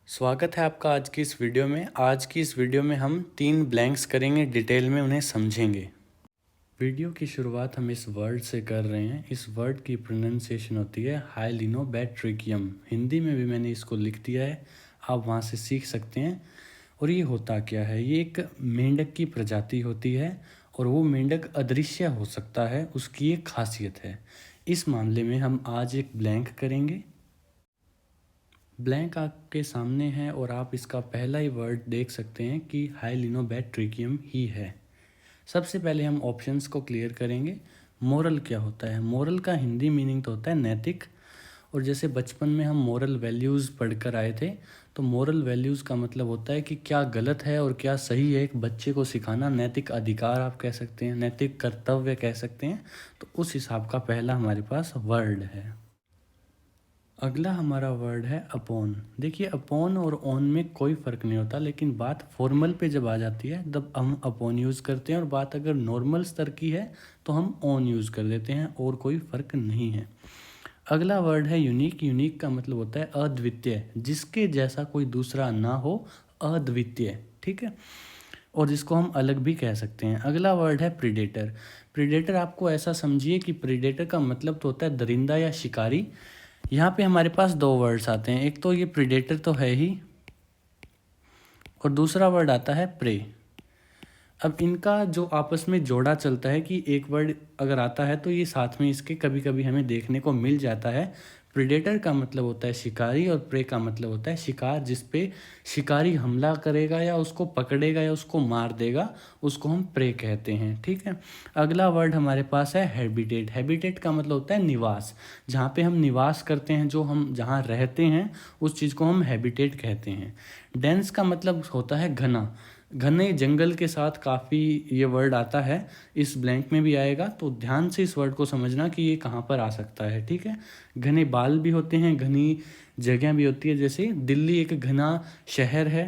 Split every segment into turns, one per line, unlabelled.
स्वागत है आपका आज की इस वीडियो में। आज की इस वीडियो में हम 3 ब्लैंक्स करेंगे, डिटेल में उन्हें समझेंगे। वीडियो की शुरुआत हम इस वर्ड से कर रहे हैं। इस वर्ड की प्रोनाउंसिएशन होती है हाइलिनोबैट्रिकियम। हिंदी में भी मैंने इसको लिख दिया है, आप वहाँ से सीख सकते हैं। और ये होता क्या है, ये एक मेंढक की प्रजाति होती है और वो मेंढक अदृश्य हो सकता है, उसकी एक खासियत है। इस मामले में हम आज एक ब्लैंक करेंगे। ब्लैंक आपके सामने है और आप इसका पहला ही वर्ड देख सकते हैं कि हाइलिनोबैट्रिकियम ही है। सबसे पहले हम ऑप्शंस को क्लियर करेंगे। मोरल क्या होता है? मोरल का हिंदी मीनिंग तो होता है नैतिक। और जैसे बचपन में हम मोरल वैल्यूज़ पढ़कर आए थे, तो मोरल वैल्यूज़ का मतलब होता है कि क्या गलत है और क्या सही है, एक बच्चे को सिखाना। नैतिक अधिकार आप कह सकते हैं, नैतिक कर्तव्य कह सकते हैं। तो उस हिसाब का पहला हमारे पास वर्ड है। अगला हमारा वर्ड है अपॉन। देखिए, अपॉन और ऑन में कोई फ़र्क नहीं होता, लेकिन बात फॉर्मल पे जब आ जाती है तब हम अपॉन यूज़ करते हैं, और बात अगर नॉर्मल स्तर की है तो हम ऑन यूज़ कर देते हैं, और कोई फ़र्क नहीं है। अगला वर्ड है यूनिक। यूनिक का मतलब होता है अद्वितीय, जिसके जैसा कोई दूसरा ना हो, अद्वितीय, ठीक है। और जिसको हम अलग भी कह सकते हैं। अगला वर्ड है प्रीडेटर। प्रीडेटर आपको ऐसा समझिए कि प्रीडेटर का मतलब तो होता है दरिंदा या शिकारी। यहाँ पे हमारे पास दो वर्ड्स आते हैं, एक तो ये प्रीडेटर तो है ही, और दूसरा वर्ड आता है प्रे। अब इनका जो आपस में जोड़ा चलता है कि एक वर्ड अगर आता है तो ये साथ में इसके कभी कभी हमें देखने को मिल जाता है। प्रीडेटर का मतलब होता है शिकारी, और प्रे का मतलब होता है शिकार, जिस पे शिकारी हमला करेगा या उसको पकड़ेगा या उसको मार देगा, उसको हम प्रे कहते हैं, ठीक है। अगला वर्ड हमारे पास है हैबिटेट। हैबिटेट का मतलब होता है निवास। जहाँ पे हम निवास करते हैं, जो हम जहाँ रहते हैं, उस चीज़ को हम हैबिटेट कहते हैं। डेंस का मतलब होता है घना। घने जंगल के साथ काफ़ी ये वर्ड आता है, इस ब्लैंक में भी आएगा, तो ध्यान से इस वर्ड को समझना कि ये कहाँ पर आ सकता है, ठीक है। घने बाल भी होते हैं, घनी जगह भी होती है, जैसे दिल्ली एक घना शहर है।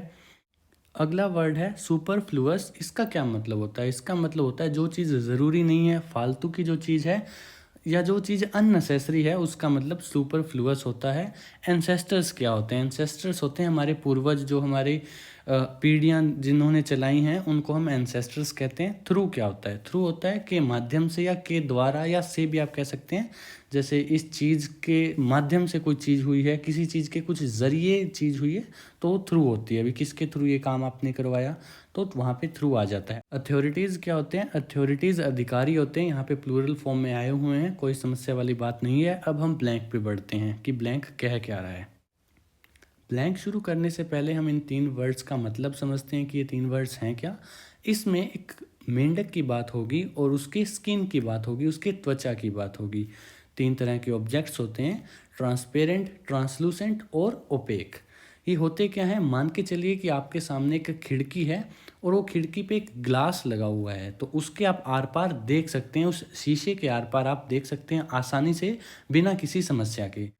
अगला वर्ड है सुपरफ्लुअस। इसका क्या मतलब होता है? इसका मतलब होता है जो चीज़ ज़रूरी नहीं है, फालतू की जो चीज़ है, या जो चीज़ अननेसेसरी है, उसका मतलब सुपरफ्लुअस होता है। एंसेस्टर्स क्या होते हैं? एंसेस्टर्स होते हैं हमारे पूर्वज, जो हमारे पीढ़ियाँ जिन्होंने चलाई हैं, उनको हम एंसेस्टर्स कहते हैं। थ्रू क्या होता है? थ्रू होता है के माध्यम से, या के द्वारा, या से भी आप कह सकते हैं। जैसे इस चीज़ के माध्यम से कोई चीज़ हुई है, किसी चीज़ के कुछ ज़रिए चीज़ हुई है, तो थ्रू होती है। अभी किसके थ्रू ये काम आपने करवाया, तो वहाँ पे थ्रू आ जाता है। अथॉरिटीज़ क्या होते हैं? अथॉरिटीज़ अधिकारी होते हैं। यहाँ पे प्लूरल फॉर्म में आए हुए हैं, कोई समस्या वाली बात नहीं है। अब हम ब्लैंक पे बढ़ते हैं कि ब्लैंक कह क्या रहा है। ब्लैंक शुरू करने से पहले हम इन 3 वर्ड्स का मतलब समझते हैं कि ये 3 वर्ड्स हैं क्या। इसमें एक मेंढक की बात होगी और उसके स्किन की बात होगी, उसके त्वचा की बात होगी। 3 तरह के ऑब्जेक्ट्स होते हैं, ट्रांसपेरेंट, ट्रांसलूसेंट और ओपेक। ये होते क्या है? मान के चलिए कि आपके सामने एक खिड़की है और वो खिड़की पे एक ग्लास लगा हुआ है, तो उसके आप आर पार देख सकते हैं, उस शीशे के आर पार आप देख सकते हैं आसानी से, बिना किसी समस्या के।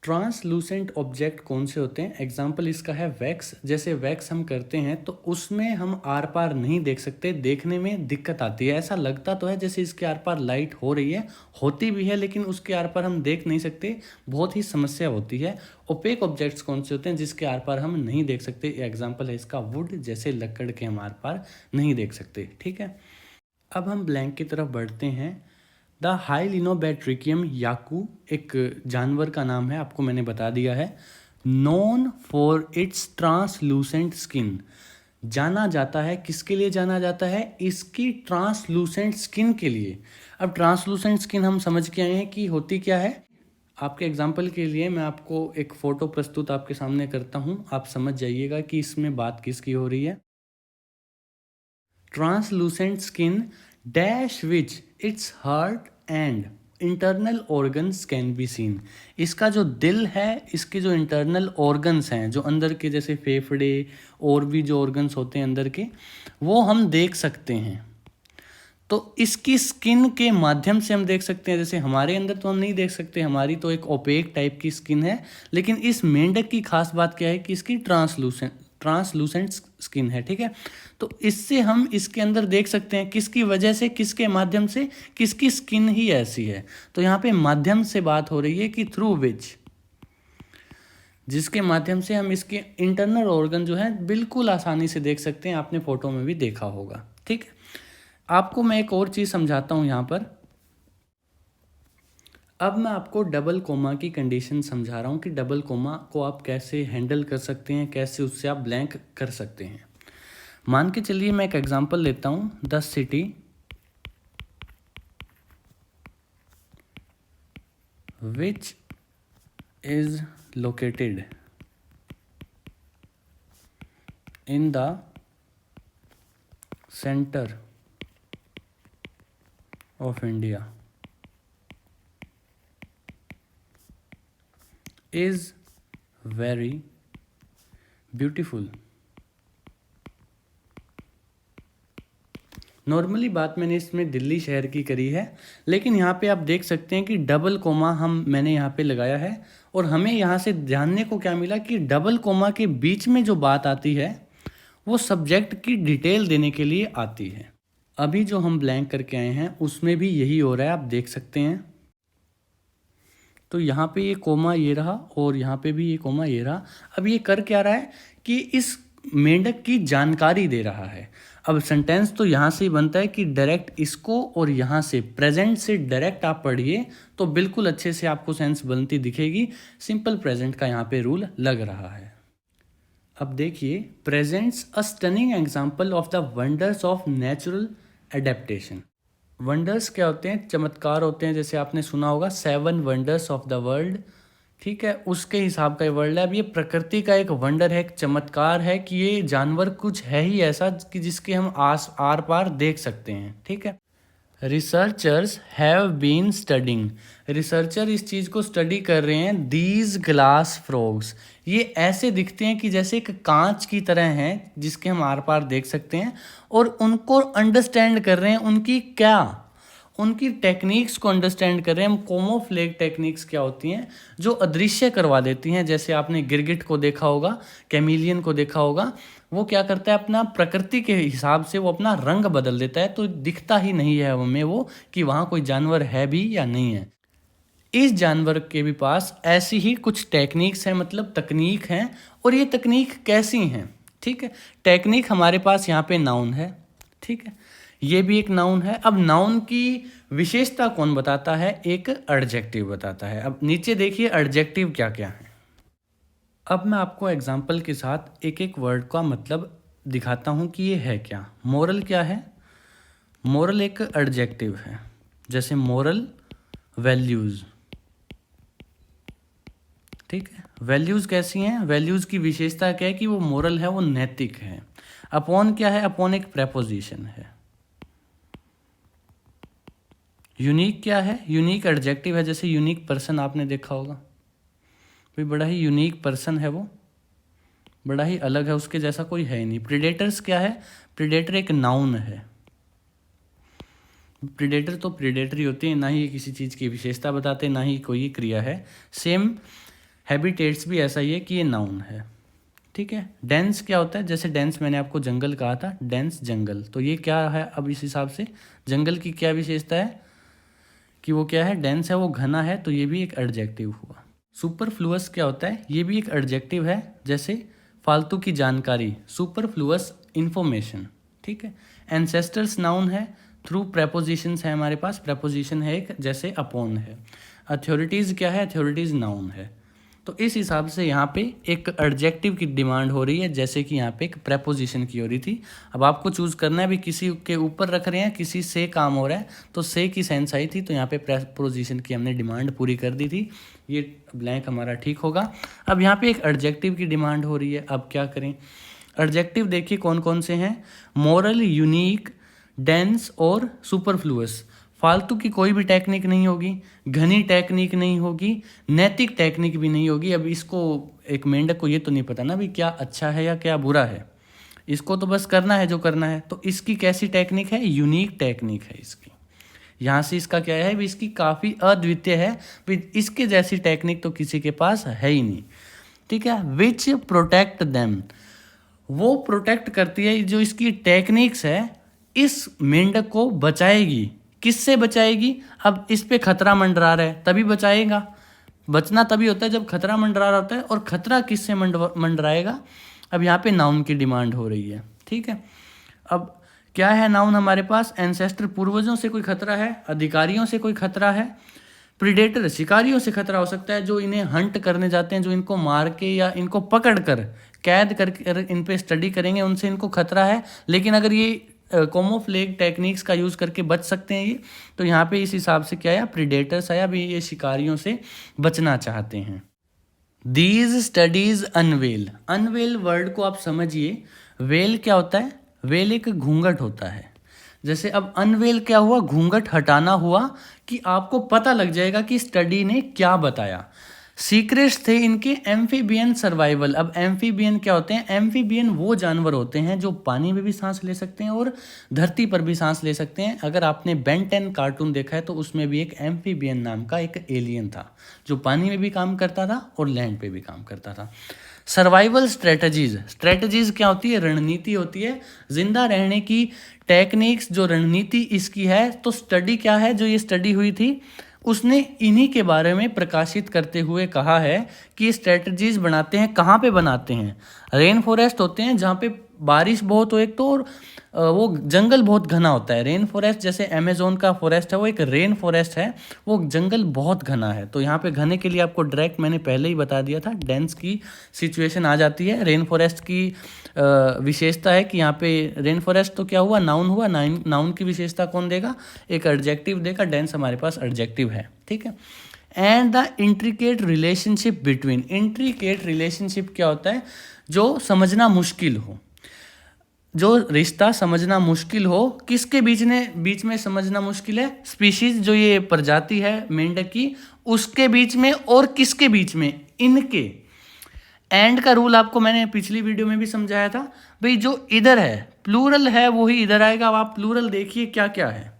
ट्रांसलूसेंट ऑब्जेक्ट कौन से होते हैं? एग्जाम्पल इसका है वैक्स। जैसे वैक्स हम करते हैं तो उसमें हम आर पार नहीं देख सकते, देखने में दिक्कत आती है। ऐसा लगता तो है जैसे इसके आर पार लाइट हो रही है, होती भी है, लेकिन उसके आर पार हम देख नहीं सकते, बहुत ही समस्या होती है। ओपेक ऑब्जेक्ट्स कौन से होते हैं? जिसके आर पार हम नहीं देख सकते। एग्जाम्पल है इसका वुड, जैसे लकड़ के हम आर पार नहीं देख सकते, ठीक है। अब हम ब्लैंक की तरफ बढ़ते हैं। द हाइलिनोबैट्रिकियम याकू एक जानवर का नाम है, आपको मैंने बता दिया है। Known for its translucent skin. जाना जाता है, किसके लिए जाना जाता है? इसकी ट्रांसलूसेंट स्किन के लिए। अब ट्रांसलूसेंट स्किन हम समझ के आए हैं कि होती क्या है। आपके एग्जाम्पल के लिए मैं आपको एक फ़ोटो प्रस्तुत आपके सामने करता हूँ, आप समझ जाइएगा कि इसमें बात किसकी हो रही है। Translucent skin dash which its heart and internal organs can be seen. इसका जो दिल है, इसके जो इंटरनल ऑर्गन्स हैं, जो अंदर के जैसे फेफड़े और भी जो ऑर्गन्स होते हैं अंदर के, वो हम देख सकते हैं। तो इसकी स्किन के माध्यम से हम देख सकते हैं। जैसे हमारे अंदर तो हम नहीं देख सकते, हमारी तो एक ओपेक टाइप की स्किन है, लेकिन इस मेंढक की खास बात क्या है कि इसकी ट्रांसलूसेंट स्किन है, ठीक है। तो इससे हम इसके अंदर देख सकते हैं, किसकी वजह से, किसके माध्यम से, किसकी स्किन ही ऐसी है। तो यहाँ पे माध्यम से बात हो रही है कि थ्रू विच जिसके माध्यम से हम इसके इंटरनल ऑर्गन जो है बिल्कुल आसानी से देख सकते हैं। आपने फोटो में भी देखा होगा। ठीक है, आपको मैं एक और चीज़ समझाता हूँ यहाँ पर। अब मैं आपको डबल कोमा की कंडीशन समझा रहा हूँ कि डबल कोमा को आप कैसे हैंडल कर सकते हैं, कैसे उससे आप ब्लैंक कर सकते हैं। मान के चलिए मैं एक एग्जांपल लेता हूँ, the city which is located in the centre of India is very beautiful. Normally बात मैंने इसमें दिल्ली शहर की करी है, लेकिन यहाँ पे आप देख सकते हैं कि डबल कोमा मैंने यहाँ पे लगाया है, और हमें यहाँ से जानने को क्या मिला कि डबल कोमा के बीच में जो बात आती है वो सब्जेक्ट की डिटेल देने के लिए आती है। अभी जो हम ब्लैंक करके आए हैं उसमें भी यही हो रहा है, आप देख सकते हैं। तो यहाँ पे ये कोमा ये रहा और यहाँ पे भी ये कोमा ये रहा। अब ये कर क्या रहा है कि इस मेंढक की जानकारी दे रहा है। अब सेंटेंस तो यहाँ से ही बनता है कि डायरेक्ट इसको और यहाँ से प्रेजेंट से डायरेक्ट आप पढ़िए तो बिल्कुल अच्छे से आपको सेंस बनती दिखेगी। सिंपल प्रेजेंट का यहाँ पे रूल लग रहा है। अब देखिए, presents a stunning example of the wonders of natural adaptation. Wonders क्या होते हैं? चमत्कार होते हैं। जैसे आपने सुना होगा 7 वंडर्स ऑफ द वर्ल्ड। ठीक है, उसके हिसाब का ये वर्ल्ड है। अब ये प्रकृति का एक वंडर है, एक चमत्कार है कि ये जानवर कुछ है ही ऐसा कि जिसके हम आर पार देख सकते हैं। ठीक है, researchers have been studying. Researcher इस चीज़ को स्टडी कर रहे हैं। दीज ग्लास फ्रॉग्स, ये ऐसे दिखते हैं कि जैसे एक कांच की तरह हैं जिसके हम आर पार देख सकते हैं, और उनको अंडरस्टैंड कर रहे हैं। उनकी टेक्निक्स को अंडरस्टैंड कर रहे हैं हम। कोमोफ्लेग टेक्निक्स क्या होती हैं? जो अदृश्य करवा देती हैं। जैसे आपने गिरगिट को देखा होगा, कैमिलियन को देखा होगा, वो क्या करता है अपना प्रकृति के हिसाब से वो अपना रंग बदल देता है, तो दिखता ही नहीं है हमें वो कि वहाँ कोई जानवर है भी या नहीं है। इस जानवर के भी पास ऐसी ही कुछ टेक्निक्स हैं, मतलब तकनीक हैं। और ये तकनीक कैसी हैं? ठीक है, टेक्निक हमारे पास यहाँ पे नाउन है। ठीक है, ये भी एक नाउन है। अब नाउन की विशेषता कौन बताता है? एक एडजेक्टिव बताता है। अब नीचे देखिए एडजेक्टिव क्या क्या है। अब मैं आपको एग्जाम्पल के साथ एक एक वर्ड का मतलब दिखाता हूँ कि ये है क्या। मोरल क्या है? मोरल एक एडजेक्टिव है। जैसे मोरल वैल्यूज़। ठीक है, वैल्यूज़ कैसी हैं? वैल्यूज़ की विशेषता क्या है कि वो मोरल है, वो नैतिक है। अपॉन क्या है? अपॉन एक प्रेपोजिशन है। यूनिक क्या है? यूनिक एडजेक्टिव है। जैसे यूनिक पर्सन आपने देखा होगा, कोई बड़ा ही यूनिक पर्सन है, वो बड़ा ही अलग है, उसके जैसा कोई है ही नहीं। प्रीडेटर्स क्या है? प्रीडेटर एक नाउन है। प्रीडेटर तो प्रीडेटर ही होते हैं, ना ही किसी चीज़ की विशेषता बताते, ना ही कोई क्रिया है। सेम हैबिटेट्स भी ऐसा ही है कि ये नाउन है। ठीक है, डेंस क्या होता है? जैसे डेंस मैंने आपको जंगल कहा था, डेंस जंगल, तो ये क्या है? अब इस हिसाब से जंगल की क्या विशेषता है कि वो क्या है? डेंस है, वो घना है, तो ये भी एक एडजेक्टिव हुआ। सुपरफ्लुअस क्या होता है? ये भी एक एडजेक्टिव है। जैसे फालतू की जानकारी, सुपरफ्लुअस इंफॉर्मेशन। ठीक है, एंसेस्टर्स नाउन है। थ्रू प्रेपोजिशंस है हमारे पास, प्रेपोजिशन है एक, जैसे अपॉन है। अथॉरिटीज़ क्या है? अथॉरिटीज़ नाउन है। तो इस हिसाब से यहाँ पे एक एडजेक्टिव की डिमांड हो रही है, जैसे कि यहाँ पे एक प्रेपोजिशन की हो रही थी। अब आपको चूज़ करना है, भी किसी के ऊपर रख रहे हैं, किसी से काम हो रहा है, तो से की सेंस आई थी, तो यहाँ पे प्रेपोजिशन की हमने डिमांड पूरी कर दी थी। ये ब्लैंक हमारा ठीक होगा। अब यहाँ पे एक एडजेक्टिव की डिमांड हो रही है, अब क्या करें? एडजेक्टिव देखिए कौन कौन से हैं। मोरल, यूनिक, डेंस और सुपरफ्लुअस। फालतू की कोई भी टेक्निक नहीं होगी, घनी टेक्निक नहीं होगी, नैतिक टेक्निक भी नहीं होगी। अब इसको एक मेंढक को ये तो नहीं पता ना भी क्या अच्छा है या क्या बुरा है, इसको तो बस करना है जो करना है। तो इसकी कैसी टेक्निक है? यूनिक टेक्निक है इसकी। यहाँ से इसका क्या है भी, इसकी काफ़ी अद्वितीय है भी, इसके जैसी टेक्निक तो किसी के पास है ही नहीं। ठीक है, विच प्रोटेक्ट देम, वो प्रोटेक्ट करती है, जो इसकी टेक्निक्स है इस मेंढक को बचाएगी। किससे बचाएगी? अब इस पे खतरा मंडरा रहा है तभी बचाएगा। बचना तभी होता है जब खतरा मंडरा रहा होता है, और खतरा किससे मंडराएगा? अब यहाँ पे नाउन की डिमांड हो रही है, ठीक है। अब क्या है नाउन हमारे पास? एंसेस्टर, पूर्वजों से कोई खतरा है, अधिकारियों से कोई खतरा है, प्रीडेटर, शिकारियों से खतरा हो सकता है, जो इन्हें हंट करने जाते हैं, जो इनको मार के या इनको पकड़ कर कैद करके इन पे स्टडी करेंगे, उनसे इनको खतरा है। लेकिन अगर ये कैमोफ्लेज टेक्निक्स का यूज़ करके बच सकते हैं ये, तो यहाँ पे इस हिसाब से क्या आया? प्रीडेटर्स आया, भी ये शिकारियों से बचना चाहते हैं। These studies unveil, unveil word को आप समझिए। वेल क्या होता है? वेल एक घूंघट होता है। जैसे अब अनवेल क्या हुआ? घूंघट हटाना हुआ, कि आपको पता लग जाएगा कि स्टडी ने क्या बताया। सीक्रेट्स थे इनके एम्फीबियन सर्वाइवल। अब एम्फीबियन क्या होते हैं? एम्फीबियन वो जानवर होते हैं जो पानी में भी सांस ले सकते हैं और धरती पर भी सांस ले सकते हैं। अगर आपने बेन 10 कार्टून देखा है तो उसमें भी एक एम्फीबियन नाम का एक एलियन था, जो पानी में भी काम करता था और लैंड पे भी काम करता था। सर्वाइवल स्ट्रेटजीज, स्ट्रेटजीज क्या होती है? रणनीति होती है, जिंदा रहने की टेक्निक्स, जो रणनीति इसकी है। तो स्टडी क्या है? जो ये स्टडी हुई थी उसने इन्हीं के बारे में प्रकाशित करते हुए कहा है कि स्ट्रेटजीज बनाते हैं। कहाँ पे बनाते हैं? रेन फॉरेस्ट होते हैं जहाँ पे बारिश बहुत हो एक तो, और वो जंगल बहुत घना होता है। रेन फॉरेस्ट जैसे अमेजोन का फॉरेस्ट है, वो एक रेन फॉरेस्ट है, वो जंगल बहुत घना है। तो यहाँ पे घने के लिए आपको डायरेक्ट मैंने पहले ही बता दिया था, डेंस की सिचुएशन आ जाती है। रेन फॉरेस्ट की विशेषता है कि यहाँ पे रेन फॉरेस्ट तो क्या हुआ? नाउन हुआ। नाउन की विशेषता कौन देगा? एक एडजेक्टिव देगा। डेंस हमारे पास एडजेक्टिव है, ठीक है। And the intricate relationship between, intricate relationship क्या होता है? जो समझना मुश्किल हो, जो रिश्ता समझना मुश्किल हो। किसके बीच में समझना मुश्किल है? स्पीशीज, जो ये प्रजाति है मेंढक की, उसके बीच में, और किसके बीच में? इनके। एंड का रूल आपको मैंने पिछली वीडियो में भी समझाया था भाई, जो इधर है प्लूरल है वो ही इधर आएगा। अब आप प्लूरल देखिए क्या क्या है।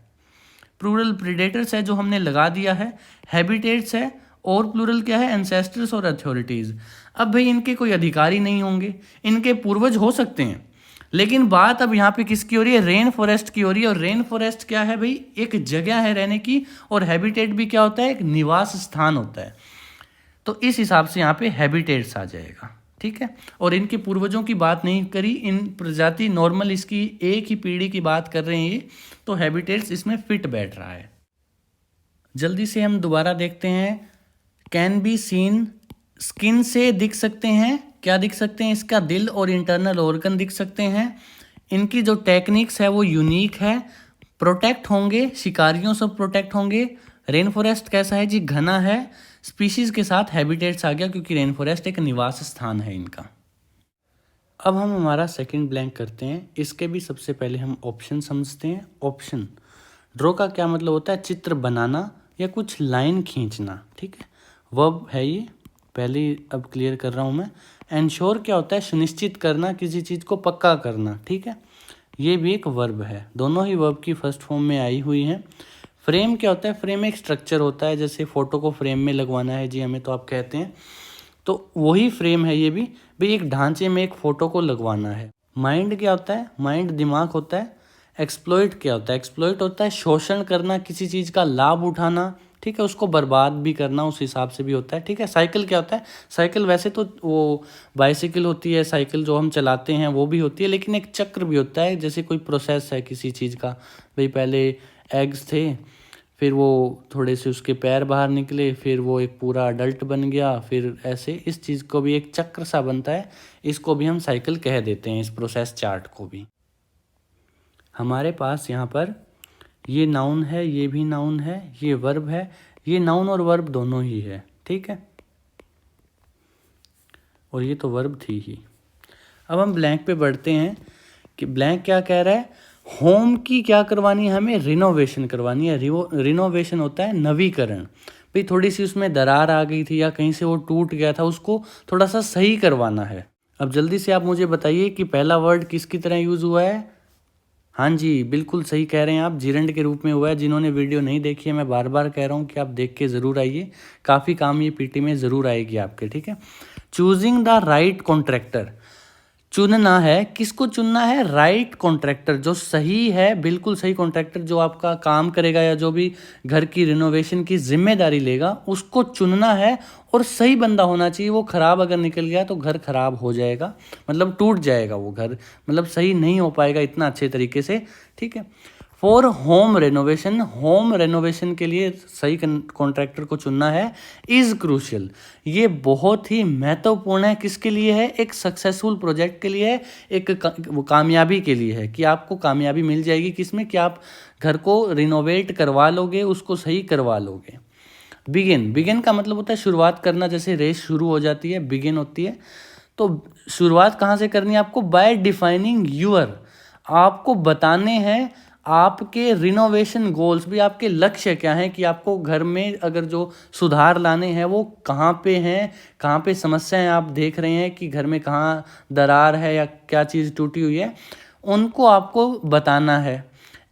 प्लूरल प्रीडेटर्स है जो हमने लगा दिया है, हैबिटेट्स है, और प्लूरल क्या है? एंसेस्टर्स और अथॉरिटीज। अब भाई इनके कोई अधिकारी नहीं होंगे, इनके पूर्वज हो सकते हैं, लेकिन बात अब यहाँ पे किसकी हो रही है? रेन फॉरेस्ट की हो रही है। और रेन फॉरेस्ट क्या है भाई? एक जगह है रहने की, और हैबिटेट भी क्या होता है? एक निवास स्थान होता है। तो इस हिसाब से यहाँ पे हैबिटेट्स आ जाएगा, ठीक है। और इनके पूर्वजों की बात नहीं करी, इन प्रजाति नॉर्मल इसकी एक ही पीढ़ी की बात कर रहे हैं ये, तो हैबिटेट्स इसमें फिट बैठ रहा है। जल्दी से हम दोबारा देखते हैं। कैन बी सीन, स्किन से दिख सकते हैं। क्या दिख सकते हैं? इसका दिल और इंटरनल ऑर्गन दिख सकते हैं। इनकी जो टेक्निक्स है वो यूनिक है। प्रोटेक्ट होंगे, शिकारियों से प्रोटेक्ट होंगे। रेन फॉरेस्ट कैसा है जी? घना है। स्पीशीज के साथ हैबिटेट्स आ गया, क्योंकि रेन फॉरेस्ट एक निवास स्थान है इनका। अब हम हमारा सेकंड ब्लैंक करते हैं। इसके भी सबसे पहले हम ऑप्शन समझते हैं। ऑप्शन, ड्रॉ का क्या मतलब होता है? चित्र बनाना या कुछ लाइन खींचना, ठीक है। वर्ब है ये, पहले अब क्लियर कर रहा हूँ मैं। एंश्योर क्या होता है? सुनिश्चित करना, किसी चीज़ को पक्का करना, ठीक है। ये भी एक वर्ब है, दोनों ही वर्ब की फर्स्ट फॉर्म में आई हुई हैं। फ्रेम क्या होता है? फ्रेम एक स्ट्रक्चर होता है, जैसे फ़ोटो को फ्रेम में लगवाना है जी हमें, तो आप कहते हैं, तो वही फ्रेम है ये भी भाई, एक ढांचे में एक फ़ोटो को लगवाना है। माइंड क्या होता है? माइंड दिमाग होता है। एक्सप्लॉइट क्या होता है? एक्सप्लॉइट होता है शोषण करना, किसी चीज़ का लाभ उठाना, ठीक है, उसको बर्बाद भी करना, उस हिसाब से भी होता है, ठीक है। साइकिल क्या होता है? साइकिल वैसे तो वो बाइसिकल होती है, साइकिल जो हम चलाते हैं वो भी होती है, लेकिन एक चक्र भी होता है, जैसे कोई प्रोसेस है किसी चीज़ का। भाई पहले एग्स थे, फिर वो थोड़े से उसके पैर बाहर निकले, फिर वो एक पूरा अडल्ट बन गया, फिर ऐसे इस चीज़ को भी एक चक्र सा बनता है, इसको भी हम साइकिल कह देते हैं, इस प्रोसेस चार्ट को भी। हमारे पास यहाँ पर ये नाउन है, ये भी नाउन है, ये वर्ब है, ये नाउन और वर्ब दोनों ही है, ठीक है। और ये तो वर्ब थी ही। अब हम ब्लैंक पे बढ़ते हैं कि ब्लैंक क्या कह रहा है? होम की क्या करवानी है हमें? रिनोवेशन करवानी है। रिनोवेशन होता है नवीकरण। भाई थोड़ी सी उसमें दरार आ गई थी या कहीं से वो टूट गया था, उसको थोड़ा सा सही करवाना है। अब जल्दी से आप मुझे बताइए कि पहला वर्ड किसकी तरह यूज़ हुआ है? हाँ जी, बिल्कुल सही कह रहे हैं आप, जिरंड के रूप में हुआ है। जिन्होंने वीडियो नहीं देखी है, मैं बार बार कह रहा हूँ कि आप देख के ज़रूर आइए, काफ़ी काम ये पीटी में ज़रूर आएगी आपके, ठीक है। चूजिंग द राइट कॉन्ट्रैक्टर, चुनना है। किसको चुनना है? राइट कॉन्ट्रैक्टर, जो सही है, बिल्कुल सही कॉन्ट्रैक्टर जो आपका काम करेगा या जो भी घर की रिनोवेशन की जिम्मेदारी लेगा उसको चुनना है। और सही बंदा होना चाहिए। वो ख़राब अगर निकल गया तो घर ख़राब हो जाएगा, मतलब टूट जाएगा वो घर, मतलब सही नहीं हो पाएगा इतना अच्छे तरीके से। ठीक है। फॉर होम रेनोवेशन के लिए सही कॉन्ट्रैक्टर को चुनना है इज़ क्रूशियल। ये बहुत ही महत्वपूर्ण है। किसके लिए है? एक सक्सेसफुल प्रोजेक्ट के लिए है, एक कामयाबी के लिए है कि आपको कामयाबी मिल जाएगी किसमें, कि आप घर को रिनोवेट करवा लोगे, उसको सही करवा लोगे। बिगिन का मतलब होता है शुरुआत करना, जैसे रेस शुरू हो जाती है बिगिन होती है। तो शुरुआत कहाँ से करनी है आपको? बाय डिफाइनिंग यूअर, आपको बताने हैं आपके रिनोवेशन गोल्स भी, आपके लक्ष्य क्या हैं, कि आपको घर में अगर जो सुधार लाने हैं वो कहाँ पे हैं, कहाँ पे समस्याएं आप देख रहे हैं कि घर में कहाँ दरार है या क्या चीज़ टूटी हुई है, उनको आपको बताना है।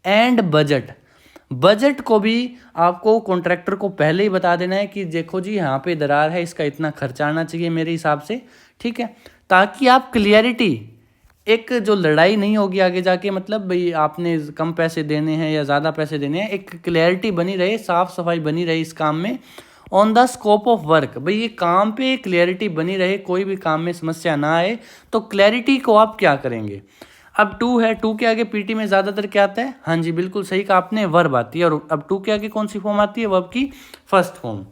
एंड बजट को भी आपको कॉन्ट्रैक्टर को पहले ही बता देना है कि देखो जी यहाँ पे दरार है, इसका इतना खर्चा आना चाहिए मेरे हिसाब से। ठीक है, ताकि आप क्लियरिटी, एक जो लड़ाई नहीं होगी आगे जाके, मतलब भाई आपने कम पैसे देने हैं या ज़्यादा पैसे देने हैं, एक क्लैरिटी बनी रहे, साफ सफाई बनी रहे इस काम में। On the scope of work, भाई ये काम पे क्लैरिटी बनी रहे, कोई भी काम में समस्या ना आए। तो क्लैरिटी को आप क्या करेंगे? अब टू है, टू के आगे पीटी में ज़्यादातर क्या आता है? हाँ जी बिल्कुल सही कहा आपने, वर्ब आती है। और अब टू के आगे कौन सी फॉर्म आती है? वर्ब की फर्स्ट फॉर्म।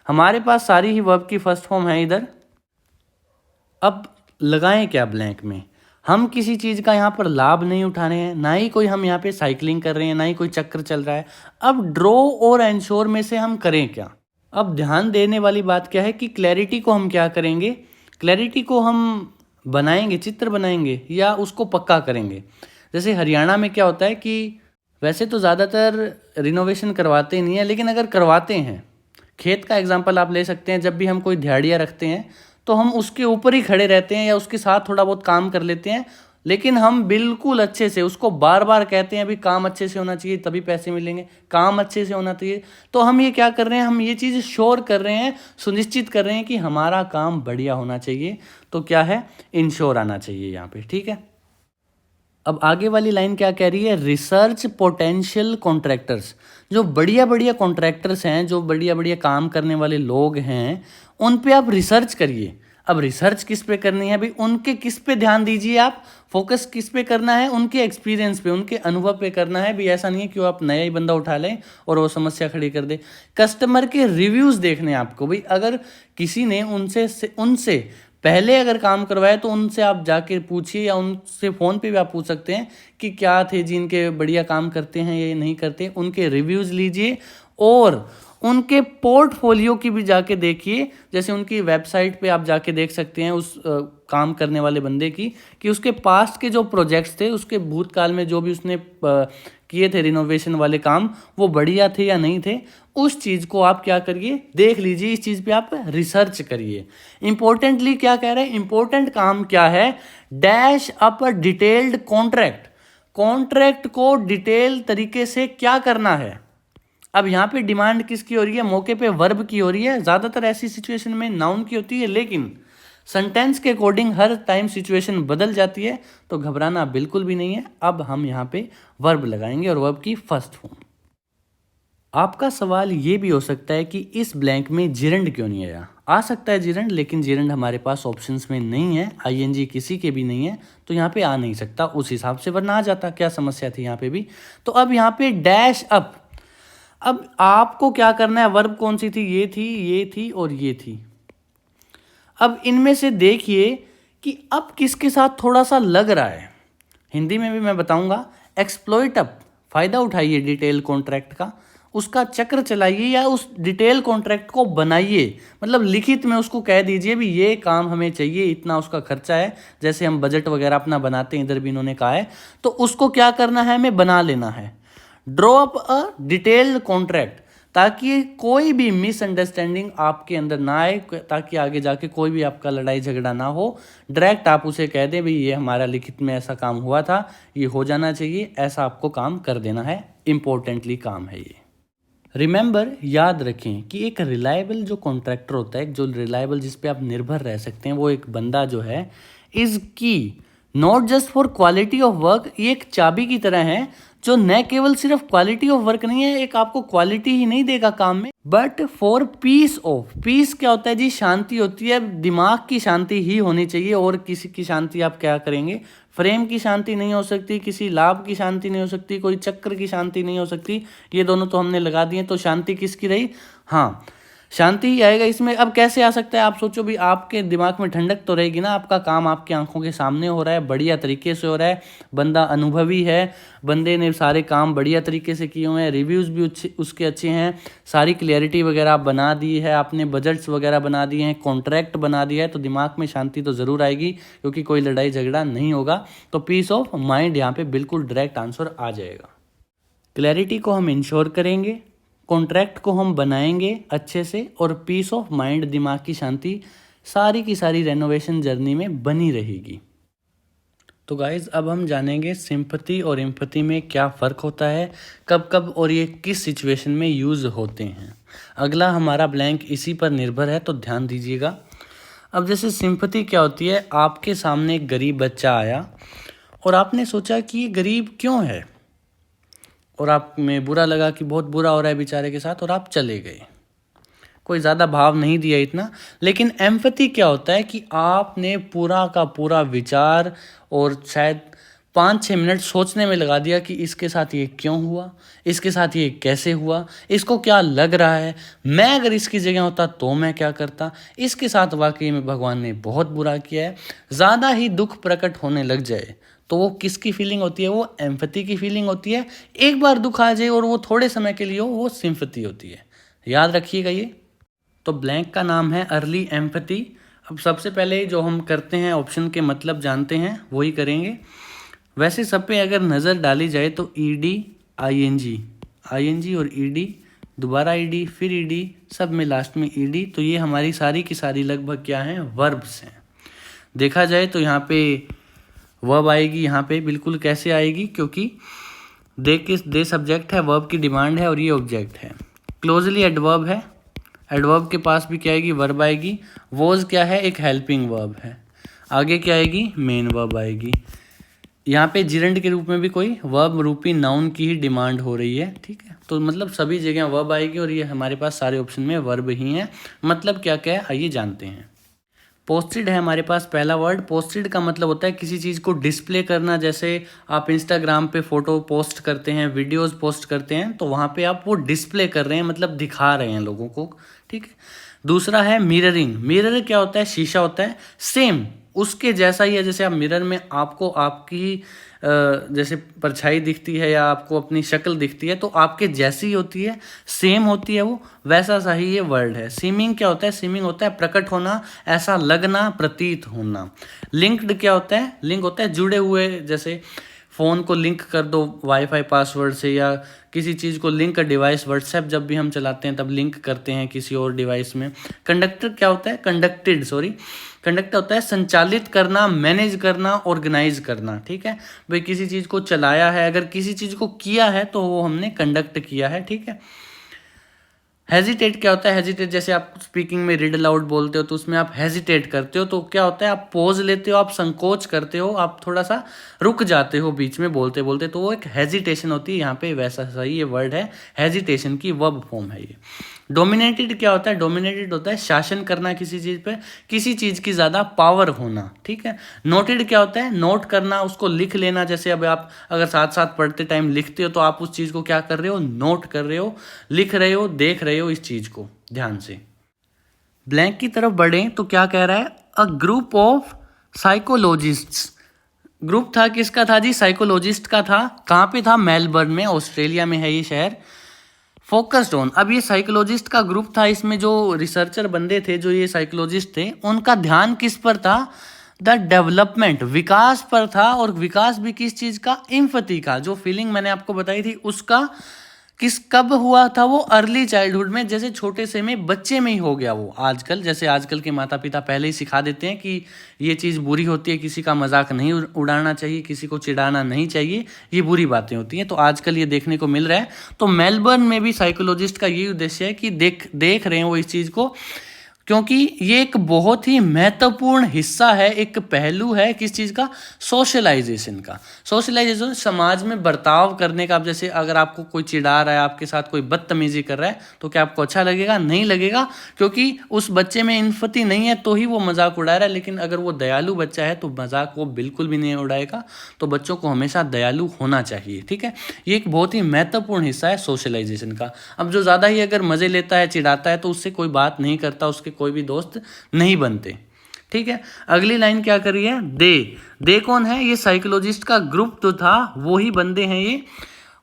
हमारे पास सारी ही वर्ब की फर्स्ट फॉर्म है इधर। अब लगाएं क्या ब्लैंक में? हम किसी चीज़ का यहाँ पर लाभ नहीं उठा रहे हैं, ना ही कोई हम यहाँ पे साइकिलिंग कर रहे हैं, ना ही कोई चक्कर चल रहा है। अब ड्रॉ और एंश्योर में से हम करें क्या? अब ध्यान देने वाली बात क्या है कि क्लैरिटी को हम क्या करेंगे? क्लैरिटी को हम बनाएंगे, चित्र बनाएंगे या उसको पक्का करेंगे। जैसे हरियाणा में क्या होता है कि वैसे तो ज़्यादातर रिनोवेशन करवाते नहीं है, लेकिन अगर करवाते हैं, खेत का एग्जांपल आप ले सकते हैं। जब भी हम कोई दिहाड़िया रखते हैं तो हम उसके ऊपर ही खड़े रहते हैं या उसके साथ थोड़ा बहुत काम कर लेते हैं, लेकिन हम बिल्कुल अच्छे से उसको बार बार कहते हैं अभी काम अच्छे से होना चाहिए तभी पैसे मिलेंगे, काम अच्छे से होना चाहिए। तो हम ये क्या कर रहे हैं? हम ये चीज़ श्योर कर रहे हैं, सुनिश्चित कर रहे हैं कि हमारा काम बढ़िया होना चाहिए। तो क्या है? इंश्योर आना चाहिए यहाँ पे। ठीक है। अब आगे वाली लाइन क्या कह रही है? रिसर्च पोटेंशियल कॉन्ट्रैक्टर्स, जो बढ़िया बढ़िया कॉन्ट्रैक्टर्स हैं, जो बढ़िया बढ़िया काम करने वाले लोग हैं, उन पे आप रिसर्च करिए। अब रिसर्च किस पे करनी है भाई? उनके किस पे ध्यान दीजिए आप, फोकस किस पे करना है? उनके एक्सपीरियंस पे, उनके अनुभव पे करना है भी। ऐसा नहीं है कि वो आप नया ही बंदा उठा लें और वो समस्या खड़ी कर दे। कस्टमर के रिव्यूज़ देखने आपको भाई। अगर किसी ने उनसे पहले अगर काम करवाया तो उनसे आप जाके पूछिए, या उनसे फ़ोन पे भी आप पूछ सकते हैं कि क्या थे जिनके बढ़िया काम करते हैं या नहीं करते, उनके रिव्यूज़ लीजिए। और उनके पोर्टफोलियो की भी जाके देखिए। जैसे उनकी वेबसाइट पे आप जाके देख सकते हैं उस काम करने वाले बंदे की, कि उसके पास्ट के जो प्रोजेक्ट्स थे, उसके भूतकाल में जो भी उसने किए थे रिनोवेशन वाले काम, वो बढ़िया थे या नहीं थे, उस चीज़ को आप क्या करिए? देख लीजिए। इस चीज़ पे आप रिसर्च करिए। इंपॉर्टेंटली क्या कह रहे हैं? इंपॉर्टेंट काम क्या है? Dash up a detailed contract को डिटेल तरीके से क्या करना है। अब यहाँ पे डिमांड किसकी हो रही है? मौके पे वर्ब की हो रही है। ज़्यादातर ऐसी सिचुएशन में नाउन की होती है, लेकिन सेंटेंस के अकॉर्डिंग हर टाइम सिचुएशन बदल जाती है, तो घबराना बिल्कुल भी नहीं है। अब हम यहाँ पे वर्ब लगाएंगे और वर्ब की फर्स्ट फॉर्म। आपका सवाल ये भी हो सकता है कि इस ब्लैंक में जिरंड क्यों नहीं आया? आ सकता है जिरंड, लेकिन जिरंड हमारे पास ऑप्शंस में नहीं है, आईएनजी किसी के भी नहीं है, तो यहाँ पे आ नहीं सकता उस हिसाब से, वरना आ जाता। क्या समस्या थी यहाँ पे भी? तो अब यहाँ पे डैश अप। अब आपको क्या करना है? वर्ब कौन सी थी? ये थी और ये थी। अब इनमें से देखिए कि अब किसके साथ थोड़ा सा लग रहा है। हिंदी में भी मैं बताऊंगा। एक्सप्लॉइट अप, फ़ायदा उठाइए डिटेल कॉन्ट्रैक्ट का, उसका चक्र चलाइए या उस डिटेल कॉन्ट्रैक्ट को बनाइए। मतलब लिखित में उसको कह दीजिए भी ये काम हमें चाहिए, इतना उसका खर्चा है। जैसे हम बजट वगैरह अपना बनाते हैं, इधर भी इन्होंने कहा है, तो उसको क्या करना है? हमें बना लेना है। Draw up a detailed contract, ताकि कोई भी मिसअंडरस्टैंडिंग आपके अंदर ना आए, ताकि आगे जाके कोई भी आपका लड़ाई झगड़ा ना हो। डायरेक्ट आप उसे कह दें भाई ये हमारा लिखित में ऐसा काम हुआ था, ये हो जाना चाहिए, ऐसा आपको काम कर देना है। इम्पोर्टेंटली काम है ये। रिमेंबर, याद रखें कि एक रिलायबल जो कॉन्ट्रैक्टर होता है, जो रिलायबल जिस पे आप निर्भर रह सकते हैं, वो एक बंदा जो है इज़ की not just for quality of work, ये एक चाबी की तरह है जो न केवल सिर्फ क्वालिटी ऑफ वर्क नहीं है, एक आपको क्वालिटी ही नहीं देगा काम में, but for peace of. Peace क्या होता है जी? शांति होती है, दिमाग की शांति ही होनी चाहिए। और किसी की शांति आप क्या करेंगे? फ्रेम की शांति नहीं हो सकती, किसी लाभ की शांति नहीं हो सकती, कोई चक्र की शांति नहीं हो सकती। ये दोनों तो हमने लगा दिए, तो शांति किसकी रही? हाँ, शांति ही आएगा इसमें। अब कैसे आ सकता है? आप सोचो भी, आपके दिमाग में ठंडक तो रहेगी ना, आपका काम आपकी आंखों के सामने हो रहा है, बढ़िया तरीके से हो रहा है, बंदा अनुभवी है, बंदे ने सारे काम बढ़िया तरीके से किए हुए हैं, रिव्यूज़ भी उसके अच्छे हैं, सारी क्लियरिटी वगैरह आप बना दी है, आपने बजट्स वगैरह बना दिए हैं, कॉन्ट्रैक्ट बना दिया है, तो दिमाग में शांति तो ज़रूर आएगी, क्योंकि कोई लड़ाई झगड़ा नहीं होगा। तो पीस ऑफ माइंड यहाँ पे बिल्कुल डायरेक्ट आंसर आ जाएगा। क्लैरिटी को हम इंश्योर करेंगे, कॉन्ट्रैक्ट को हम बनाएंगे अच्छे से, और पीस ऑफ माइंड, दिमाग की शांति सारी की सारी रेनोवेशन जर्नी में बनी रहेगी। तो गाइज अब हम जानेंगे सिंपैथी और एम्पैथी में क्या फ़र्क होता है, कब कब और ये किस सिचुएशन में यूज़ होते हैं। अगला हमारा ब्लैंक इसी पर निर्भर है, तो ध्यान दीजिएगा। अब जैसे सिंपैथी क्या होती है? आपके सामने एक गरीब बच्चा आया और आपने सोचा कि ये गरीब क्यों है, और आप में बुरा लगा कि बहुत बुरा हो रहा है बेचारे के साथ, और आप चले गए, कोई ज़्यादा भाव नहीं दिया इतना। लेकिन एम्पैथी क्या होता है कि आपने पूरा का पूरा विचार और शायद 5-6 मिनट सोचने में लगा दिया कि इसके साथ ये क्यों हुआ, इसके साथ ये कैसे हुआ, इसको क्या लग रहा है, मैं अगर इसकी जगह होता तो मैं क्या करता, इसके साथ वाकई में भगवान ने बहुत बुरा किया है। ज़्यादा ही दुख प्रकट होने लग जाए तो वो किसकी फीलिंग होती है? वो एम्पैथी की फीलिंग होती है। एक बार दुख आ जाए और वो थोड़े समय के लिए हो, वो सिंपैथी होती है। याद रखिएगा ये। तो ब्लैंक का नाम है अर्ली एम्पैथी। अब सबसे पहले जो हम करते हैं, ऑप्शन के मतलब जानते हैं, वही करेंगे। वैसे सब पे अगर नज़र डाली जाए तो ईडी, आईएनजी और ईडी, दोबारा ईडी, फिर ईडी, सब में लास्ट में ईडी, तो ये हमारी सारी की सारी लगभग क्या हैं? वर्ब्स हैं। देखा जाए तो यहाँ पे वर्ब आएगी, यहाँ पे बिल्कुल कैसे आएगी? क्योंकि दे सब्जेक्ट है, वर्ब की डिमांड है, और ये ऑब्जेक्ट है। क्लोजली एडवर्ब है, एडवर्ब के पास भी क्या आएगी? वर्ब आएगी। वॉज क्या है? एक हेल्पिंग वर्ब है। आगे क्या आएगी? मेन वर्ब आएगी। यहाँ पे जिरंड के रूप में भी कोई वर्ब रूपी नाउन की ही डिमांड हो रही है, ठीक है। तो मतलब सभी जगह वर्ब आएगी, और ये हमारे पास सारे ऑप्शन में वर्ब ही हैं। मतलब क्या क्या है, आइए जानते हैं। पोस्टेड है हमारे पास पहला वर्ड। पोस्टेड का मतलब होता है किसी चीज़ को डिस्प्ले करना। जैसे आप इंस्टाग्राम पे फ़ोटो पोस्ट करते हैं, वीडियोस पोस्ट करते हैं, तो वहाँ पे आप वो डिस्प्ले कर रहे हैं, मतलब दिखा रहे हैं लोगों को, ठीक है। दूसरा है मिररिंग। मिरर क्या होता है? शीशा होता है, सेम उसके जैसा ही है। जैसे आप मिरर में आपको आपकी जैसे परछाई दिखती है या आपको अपनी शक्ल दिखती है, तो आपके जैसी होती है, सेम होती है, वो वैसा सा ही ये वर्ड है। सीमिंग क्या होता है? सीमिंग होता है प्रकट होना, ऐसा लगना, प्रतीत होना। लिंक्ड क्या होता है? लिंक होता है जुड़े हुए। जैसे फ़ोन को लिंक कर दो वाईफाई पासवर्ड से, या किसी चीज़ को लिंक कर डिवाइस, व्हाट्सएप जब भी हम चलाते हैं तब लिंक करते हैं किसी और डिवाइस में। कंडक्टर क्या होता है? कंडक्ट होता है संचालित करना, मैनेज करना, ऑर्गेनाइज करना, ठीक है भाई। किसी चीज़ को चलाया है, अगर किसी चीज़ को किया है तो वो हमने कंडक्ट किया है, ठीक है। हेजिटेट क्या होता है? हेजिटेट जैसे आप स्पीकिंग में रीड अलाउड बोलते हो तो उसमें आप हेजिटेट करते हो, तो क्या होता है? आप पॉज लेते हो, आप संकोच करते हो, आप थोड़ा सा रुक जाते हो बीच में बोलते बोलते, तो वो एक हेजिटेशन होती है। यहाँ पे वैसा सही ये वर्ड है, हेजिटेशन की वर्ब फॉर्म है ये। डोमिनेटेड क्या होता है? डोमिनेटेड होता है शासन करना किसी चीज़ पे, किसी चीज़ की ज़्यादा पावर होना, ठीक है। नोटेड क्या होता है? नोट करना, उसको लिख लेना। जैसे अब आप अगर साथ साथ पढ़ते टाइम लिखते हो तो आप उस चीज़ को क्या कर रहे हो? नोट कर रहे हो, लिख रहे हो, देख रहे हो इस चीज़ को ध्यान से। ब्लैंक की तरफ बढ़ें तो क्या कह रहा है? A group of psychologists. Group था किसका था जी? साइकोलॉजिस्ट का था। कहाँ पे था? मेलबर्न में, ऑस्ट्रेलिया में है ये शहर। फोकस्ड ऑन, अब ये साइकोलॉजिस्ट का ग्रुप था, इसमें जो रिसर्चर बंदे थे, जो ये साइकोलॉजिस्ट थे, उनका ध्यान किस पर था? द डेवलपमेंट, विकास पर था। और विकास भी किस चीज़ का? एम्पैथी का। जो फीलिंग मैंने आपको बताई थी उसका कब हुआ था? वो अर्ली चाइल्डहुड में, जैसे छोटे से में बच्चे में ही हो गया वो। आजकल जैसे आजकल के माता पिता पहले ही सिखा देते हैं कि ये चीज़ बुरी होती है, किसी का मजाक नहीं उड़ाना चाहिए, किसी को चिढ़ाना नहीं चाहिए, ये बुरी बातें होती हैं। तो आजकल ये देखने को मिल रहा है। तो मेलबर्न में भी साइकोलॉजिस्ट का यही उद्देश्य है कि देख रहे हैं वो इस चीज़ को, क्योंकि ये एक बहुत ही महत्वपूर्ण हिस्सा है, एक पहलू है किस चीज़ का, सोशलाइजेशन का। सोशलाइजेशन समाज में बर्ताव करने का। अब जैसे अगर आपको कोई चिढ़ा रहा है, आपके साथ कोई बदतमीजी कर रहा है, तो क्या आपको अच्छा लगेगा? नहीं लगेगा, क्योंकि उस बच्चे में इन्फती नहीं है तो ही वो मजाक उड़ा रहा है। लेकिन अगर वो दयालु बच्चा है तो मजाक वो बिल्कुल भी नहीं उड़ाएगा। तो बच्चों को हमेशा दयालु होना चाहिए, ठीक है। ये एक बहुत ही महत्वपूर्ण हिस्सा है सोशलाइजेशन का। अब जो ज़्यादा ही अगर मज़े लेता है, चिढ़ाता है, तो उससे कोई बात नहीं करता, उसके कोई भी दोस्त नहीं बनते, ठीक है। अगली लाइन क्या करी है, दे कौन है? ये साइकोलॉजिस्ट का ग्रुप जो था वो ही बंदे हैं ये।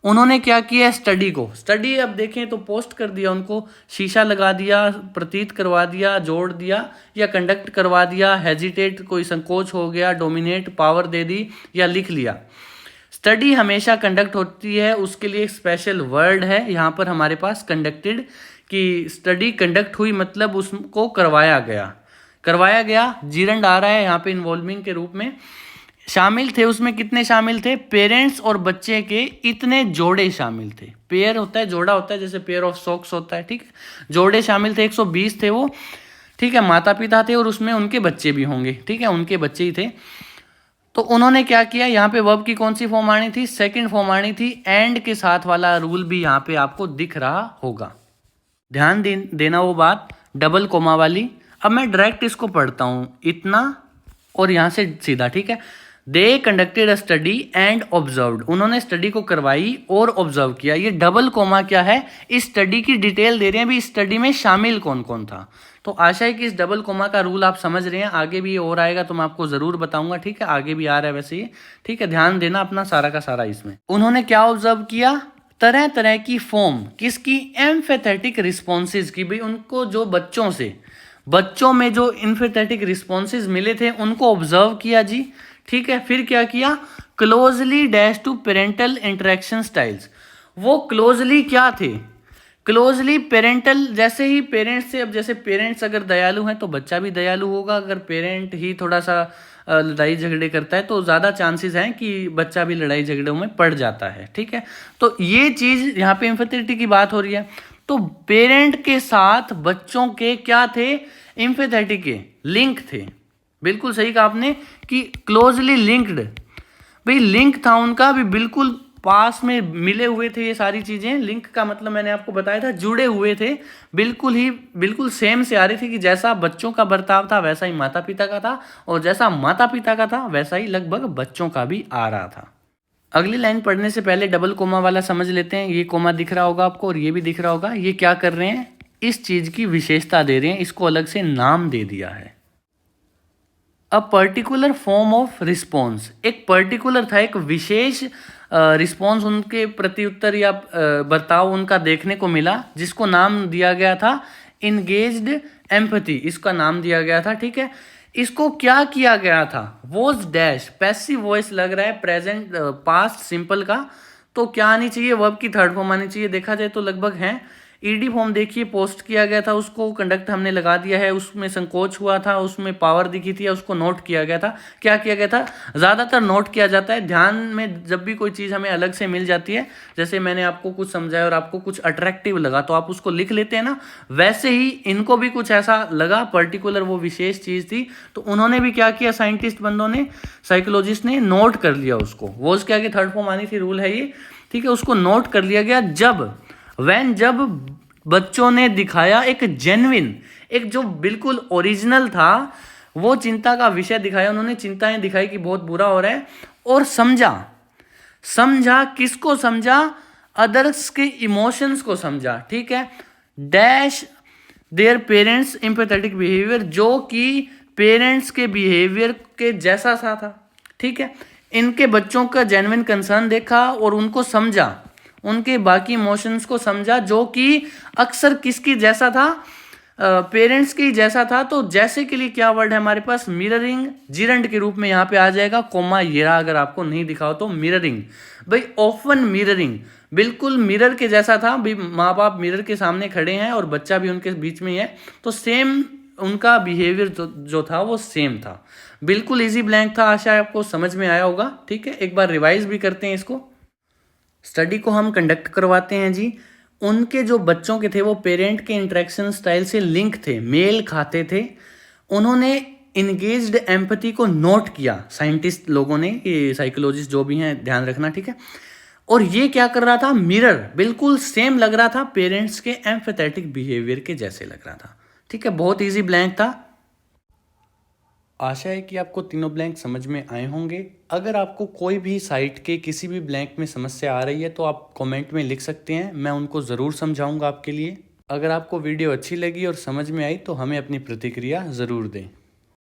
उन्होंने क्या किया, स्टडी अब देखें तो पोस्ट कर दिया, उनको शीशा लगा दिया, प्रतीत करवा दिया, जोड़ दिया, या कंडक्ट करवा दिया, हेजिटेट कोई संकोच हो गया, डोमिनेट पावर दे दी, या लिख लिया। स्टडी हमेशा कंडक्ट होती है, उसके लिए एक स्पेशल वर्ड है यहाँ पर हमारे पास, कंडक्टेड, कि स्टडी कंडक्ट हुई मतलब उसको करवाया गया। जीरंड आ रहा है यहाँ पे इन्वॉल्विंग के रूप में। शामिल थे उसमें, कितने शामिल थे? पेरेंट्स और बच्चे के इतने जोड़े शामिल थे। पेयर होता है, जोड़ा होता है, जैसे पेयर ऑफ सॉक्स होता है, ठीक है। जोड़े शामिल थे, 120 थे वो, ठीक है। माता पिता थे और उसमें उनके बच्चे भी होंगे, ठीक है, उनके बच्चे ही थे। तो उन्होंने क्या किया, यहाँ पे वर्ब की कौन सी फॉर्म आनी थी? सेकंड फॉर्म आनी थी। एंड के साथ वाला रूल भी यहाँ पे आपको दिख रहा होगा। ध्यान देना वो बात, डबल कोमा वाली। अब मैं डायरेक्ट इसको पढ़ता हूँ, इतना और यहाँ से सीधा, ठीक है। They conducted a study and observed, उन्होंने स्टडी को करवाई और ऑब्जर्व किया। ये डबल कोमा क्या है? इस स्टडी की डिटेल दे रहे हैं, भी स्टडी में शामिल कौन कौन था। तो आशा है कि इस डबल कोमा का रूल आप समझ रहे हैं। आगे भी ये और आएगा तो मैं आपको जरूर बताऊंगा, ठीक है। आगे भी आ रहा है वैसे ये, ठीक है। ध्यान देना अपना सारा का सारा इसमें। उन्होंने क्या ऑब्जर्व किया? तरह तरह की फॉर्म, किसकी? एम्फेथेटिक रिस्पॉन्सेज की। भाई उनको जो बच्चों में जो एम्फेथेटिक रिस्पॉन्सेज मिले थे उनको ऑब्जर्व किया जी, ठीक है। फिर क्या किया? Closely dash to parental interaction styles. वो क्लोजली क्या थे? क्लोजली पेरेंटल, जैसे ही पेरेंट्स से, अब जैसे पेरेंट्स अगर दयालु हैं तो बच्चा भी दयालु होगा। अगर पेरेंट ही थोड़ा सा लड़ाई झगड़े करता है तो ज़्यादा चांसेस हैं कि बच्चा भी लड़ाई झगड़ों में पड़ जाता है, ठीक है। तो ये चीज़ यहाँ पे एम्पैथेटिक की बात हो रही है। तो पेरेंट के साथ बच्चों के क्या थे? एम्पैथेटिक के लिंक थे। बिल्कुल सही कहा आपने कि क्लोजली लिंक्ड, भाई लिंक था उनका भी, बिल्कुल पास में मिले हुए थे ये सारी चीज़ें। लिंक का मतलब मैंने आपको बताया था, जुड़े हुए थे, बिल्कुल सेम से आ रही थी कि जैसा बच्चों का बर्ताव था वैसा ही माता पिता का था, और जैसा माता पिता का था वैसा ही लगभग बच्चों का भी आ रहा था। अगली लाइन पढ़ने से पहले डबल कोमा वाला समझ लेते हैं। ये कोमा दिख रहा होगा आपको और ये भी दिख रहा होगा। ये क्या कर रहे हैं? इस चीज़ की विशेषता दे रहे हैं, इसको अलग से नाम दे दिया है। A particular form of response, एक पर्टिकुलर था, एक विशेष रिस्पॉन्स उनके प्रत्युत्तर या बर्ताव उनका देखने को मिला, जिसको नाम दिया गया था इंगेज्ड एम्पैथी, इसका नाम दिया गया था, ठीक है। इसको क्या किया गया था? वॉज डैश, पैसिव वॉइस लग रहा है, प्रेजेंट पास्ट सिंपल का, तो क्या आनी चाहिए? वर्ब की थर्ड फॉर्म आनी चाहिए। देखा जाए तो लगभग है। ईडी फॉर्म देखिए, पोस्ट किया गया था, उसको कंडक्ट हमने लगा दिया है, उसमें संकोच हुआ था, उसमें पावर दिखी थी, उसको नोट किया गया था। क्या किया गया था? ज़्यादातर नोट किया जाता है। ध्यान में जब भी कोई चीज़ हमें अलग से मिल जाती है, जैसे मैंने आपको कुछ समझाया और आपको कुछ अट्रैक्टिव लगा तो आप उसको लिख लेते हैं ना, वैसे ही इनको भी कुछ ऐसा लगा, पर्टिकुलर वो विशेष चीज़ थी, तो उन्होंने भी क्या किया? साइंटिस्ट बंदों ने, साइकोलॉजिस्ट ने नोट कर लिया उसको। वो उसके आगे थर्ड फॉर्म आनी थी, रूल है ये, ठीक है। उसको नोट कर लिया गया जब बच्चों ने दिखाया एक जेन्युइन, एक जो बिल्कुल ओरिजिनल था, वो चिंता का विषय दिखाया। उन्होंने चिंताएं दिखाई कि बहुत बुरा हो रहा है, और समझा किसको समझा? अदर्स के इमोशंस को समझा, ठीक है। Dash their parents empathetic behaviour, जो कि पेरेंट्स के बिहेवियर के जैसा सा था, ठीक है। इनके बच्चों का जेन्युइन कंसर्न देखा और उनको समझा, उनके बाकी इमोशंस को समझा, जो कि अक्सर किसकी जैसा था? पेरेंट्स की जैसा था। तो जैसे के लिए क्या वर्ड है हमारे पास? मिररिंग, जिरंड के रूप में यहाँ पे आ जाएगा। कोमा ये रहा, अगर आपको नहीं दिखा हो तो मिररिंग, भाई ऑफन मिररिंग, बिल्कुल मिरर के जैसा था। भाई माँ बाप मिरर के सामने खड़े हैं और बच्चा भी उनके बीच में ही है, तो सेम उनका बिहेवियर जो था वो सेम था। बिल्कुल इजी ब्लैंक था। आशा है आपको समझ में आया होगा, ठीक है। एक बार रिवाइज भी करते हैं इसको। स्टडी को हम कंडक्ट करवाते हैं जी, उनके जो बच्चों के थे वो पेरेंट के इंटरेक्शन स्टाइल से लिंक थे, मेल खाते थे। उन्होंने इंगेज्ड एम्पैथी को नोट किया, साइंटिस्ट लोगों ने, ये साइकोलॉजिस्ट जो भी हैं ध्यान रखना, ठीक है। और ये क्या कर रहा था, मिरर बिल्कुल सेम लग रहा था पेरेंट्स के एम्पैथेटिक बिहेवियर के जैसे लग रहा था, ठीक है। बहुत इजी ब्लैंक था। आशा है कि आपको तीनों ब्लैंक समझ में आए होंगे। अगर आपको कोई भी साइट के किसी भी ब्लैंक में समस्या आ रही है तो आप कमेंट में लिख सकते हैं, मैं उनको ज़रूर समझाऊंगा आपके लिए। अगर आपको वीडियो अच्छी लगी और समझ में आई तो हमें अपनी प्रतिक्रिया ज़रूर दें।